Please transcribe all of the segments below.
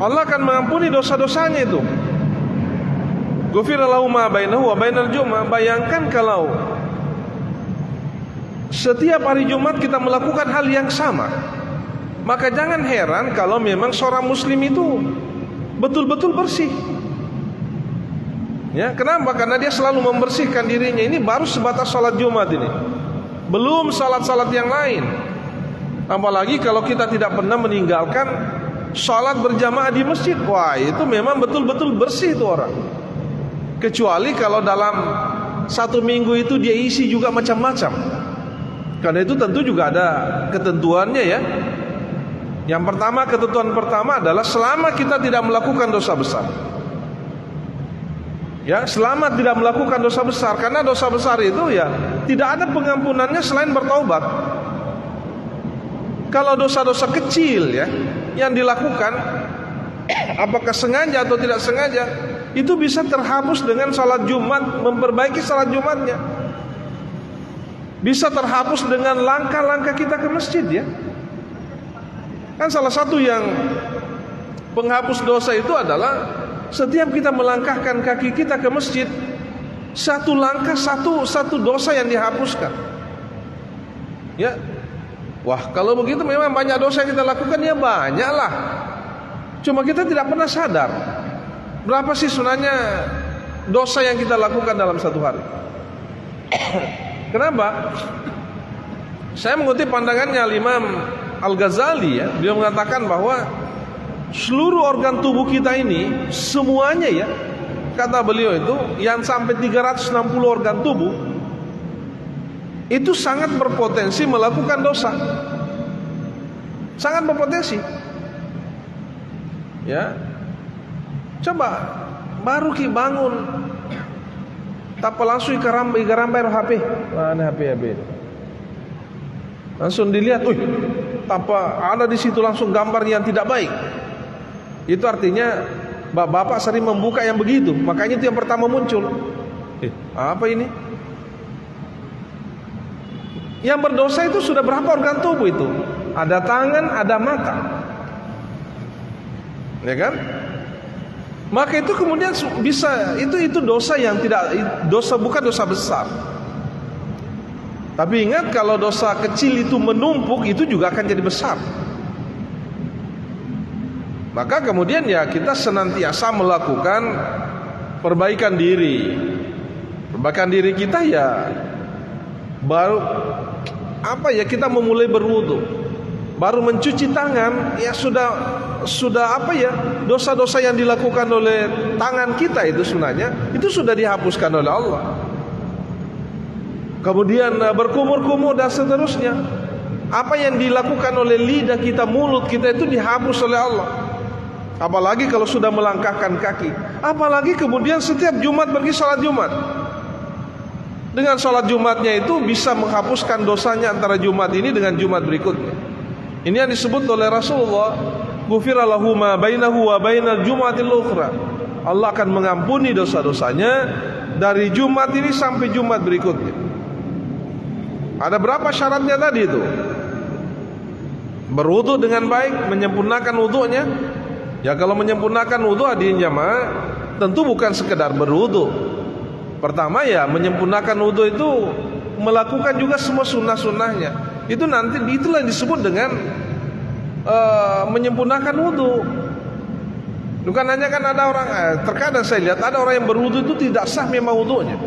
Allah akan mengampuni dosa-dosanya itu. Ghufira lahu ma bainahu wa bainal Jum'ah. Bayangkan kalau setiap hari Jumat kita melakukan hal yang sama, maka jangan heran kalau memang seorang muslim itu betul-betul bersih. Ya, kenapa? Karena dia selalu membersihkan dirinya. Ini baru sebatas salat Jumat ini. Belum salat-salat yang lain. Apalagi kalau kita tidak pernah meninggalkan salat berjamaah di masjid. Wah, itu memang betul-betul bersih itu orang. Kecuali kalau dalam satu minggu itu dia isi juga macam-macam. Karena itu tentu juga ada ketentuannya ya. Yang pertama, ketentuan pertama adalah selama kita tidak melakukan dosa besar. Ya, selama tidak melakukan dosa besar. Karena dosa besar itu ya tidak ada pengampunannya selain bertaubat. Kalau dosa-dosa kecil ya yang dilakukan, apakah sengaja atau tidak sengaja, itu bisa terhapus dengan salat Jumat, memperbaiki salat Jumatnya. Bisa terhapus dengan langkah-langkah kita ke masjid ya. Kan salah satu yang penghapus dosa itu adalah setiap kita melangkahkan kaki kita ke masjid, satu langkah satu dosa yang dihapuskan. Ya. Wah, kalau begitu memang banyak dosa yang kita lakukan, ya banyaklah. Cuma kita tidak pernah sadar berapa sih sebenarnya dosa yang kita lakukan dalam satu hari. Kenapa? Saya mengutip pandangannya Imam Al-Ghazali ya. Dia mengatakan bahwa seluruh organ tubuh kita ini semuanya ya, kata beliau itu yang sampai 360 organ tubuh itu sangat berpotensi melakukan dosa. Sangat berpotensi. Ya. Coba baru ki bangun tapa langsung igarambai HP. Mana HP. Langsung dilihat, tapa ada di situ langsung gambar yang tidak baik. Itu artinya bapak sering membuka yang begitu, makanya itu yang pertama muncul. Apa ini? Yang berdosa itu sudah berapa organ tubuh itu? Ada tangan, ada mata. Ya kan? Maka itu kemudian bisa itu dosa yang bukan dosa besar. Tapi ingat, kalau dosa kecil itu menumpuk, itu juga akan jadi besar. Maka kemudian ya kita senantiasa melakukan perbaikan diri. Perbaikan diri kita ya baru kita memulai berwudu, baru mencuci tangan, ya sudah dosa-dosa yang dilakukan oleh tangan kita itu sebenarnya itu sudah dihapuskan oleh Allah. Kemudian berkumur-kumur dan seterusnya, apa yang dilakukan oleh lidah kita, mulut kita itu dihapus oleh Allah. Apalagi kalau sudah melangkahkan kaki, apalagi kemudian setiap Jumat pergi salat Jumat. Dengan salat Jumatnya itu bisa menghapuskan dosanya antara Jumat ini dengan Jumat berikutnya. Ini yang disebut oleh Rasulullah, ghufira lahu ma bainahu wa bainal jum'atil ukhra. Allah akan mengampuni dosa-dosanya dari Jumat ini sampai Jumat berikutnya. Ada berapa syaratnya tadi itu? Berwudu dengan baik, menyempurnakan wudunya. Ya, kalau menyempurnakan wudu hadirin jamaah, tentu bukan sekedar berwudu. Pertama ya menyempurnakan wudu itu melakukan juga semua sunnah-sunnahnya. Itu nanti itulah yang disebut dengan menyempurnakan wudu. Bukan hanya kan ada orang terkadang saya lihat ada orang yang berwudu itu tidak sah memang wudunya.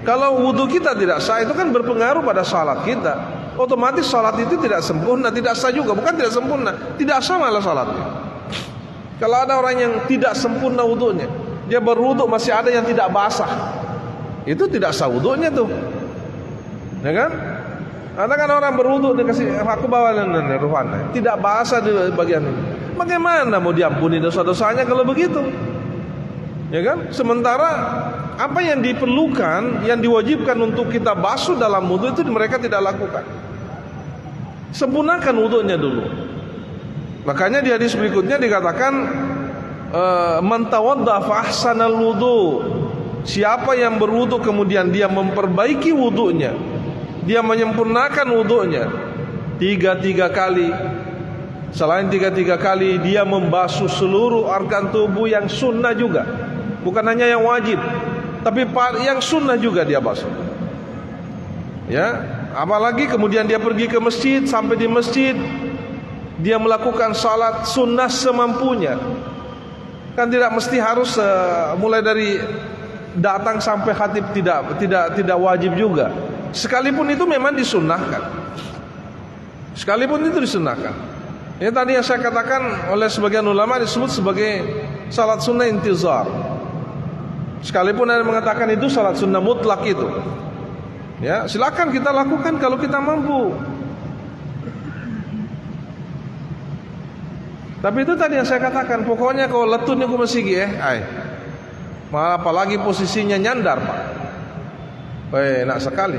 Kalau wudu kita tidak sah, itu kan berpengaruh pada salat kita. Otomatis salat itu tidak sempurna, tidak sah juga. Bukan tidak sempurna, tidak sah malah salatnya. Kalau ada orang yang tidak sempurna wudunya, dia berwudu masih ada yang tidak basah, itu tidak sah wudunya tuh. Ya kan? Ada kan orang berwudu dikasih aku bawa ruhan, tidak basah di bagian ini. Bagaimana mau diampuni dosa-dosanya kalau begitu? Ya kan? Sementara apa yang diperlukan, yang diwajibkan untuk kita basuh dalam wudu itu mereka tidak lakukan. Sempurnakan wudunya dulu. Makanya di hadis berikutnya dikatakan man tawadda fa ahsanal wudu. Siapa yang berwudu kemudian dia memperbaiki wudunya, dia menyempurnakan wudunya 3 kali, Selain 3 kali, dia membasuh seluruh organ tubuh yang sunnah juga. Bukan hanya yang wajib, tapi yang sunnah juga dia basuh. Ya, apalagi kemudian dia pergi ke masjid, sampai di masjid dia melakukan salat sunnah semampunya. Kan tidak mesti harus mulai dari datang sampai khatib, tidak wajib juga. Sekalipun itu memang disunnahkan. Sekalipun itu disunnahkan. Ini tadi yang saya katakan oleh sebagian ulama disebut sebagai salat sunnah intizar. Sekalipun ada yang mengatakan itu salat sunnah mutlak itu. Ya, silakan kita lakukan kalau kita mampu. Tapi itu tadi yang saya katakan, pokoknya kalau letun aku masih malah apalagi posisinya nyandar, Pak. Enak sekali.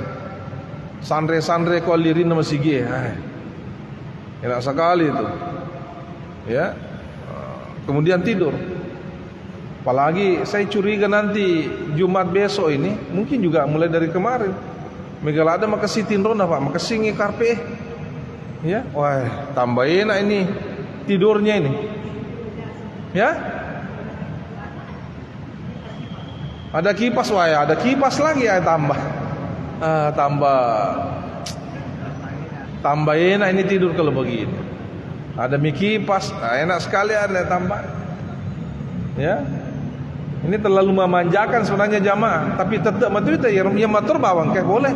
Sandre kau lirin masih enak sekali itu. Ya. Kemudian tidur. Apalagi saya curiga nanti Jumat besok ini, mungkin juga mulai dari kemarin. Megalada makasitin ronda, Pak, makasingi karpe. Ya, wah, tambah enak ini tidurnya ini. Ya. Ada kipas, wah ya, ada kipas lagi ya tambah. Tambah enak ini tidur kalau begini. Ada kipas, enak sekali ada tambah. Ya. Ini terlalu memanjakan sebenarnya jamaah, tapi tetap matu itu ya matur bawang kayak boleh.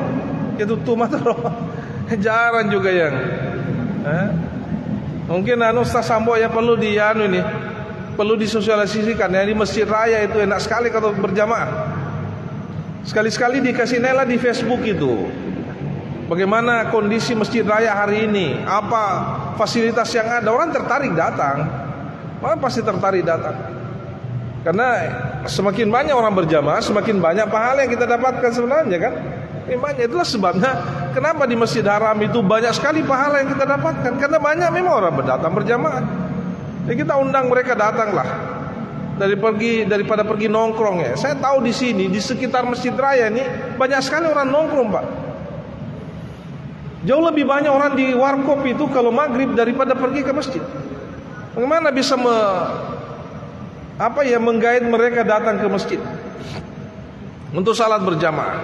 Itu tuh matur. Jarang juga yang. Mungkin Ustaz Sambo ya perlu ini. Perlu disosialisasikan ya, di masjid raya itu enak sekali kalau berjamaah. Sekali-sekali dikasih nela di Facebook itu. Bagaimana kondisi masjid raya hari ini? Apa fasilitas yang ada? Orang tertarik datang. Orang pasti tertarik datang. Karena semakin banyak orang berjamaah, semakin banyak pahala yang kita dapatkan sebenarnya kan. Banyak, itulah sebabnya kenapa di Masjid Haram itu banyak sekali pahala yang kita dapatkan. Karena banyak memang orang berdatang berjamaah. Jadi kita undang mereka datanglah. Daripada pergi nongkrong ya. Saya tahu di sini di sekitar Masjid Raya ini banyak sekali orang nongkrong, Pak. Jauh lebih banyak orang di warkop itu kalau maghrib daripada pergi ke masjid. Bagaimana bisa menggait mereka datang ke masjid untuk salat berjamaah?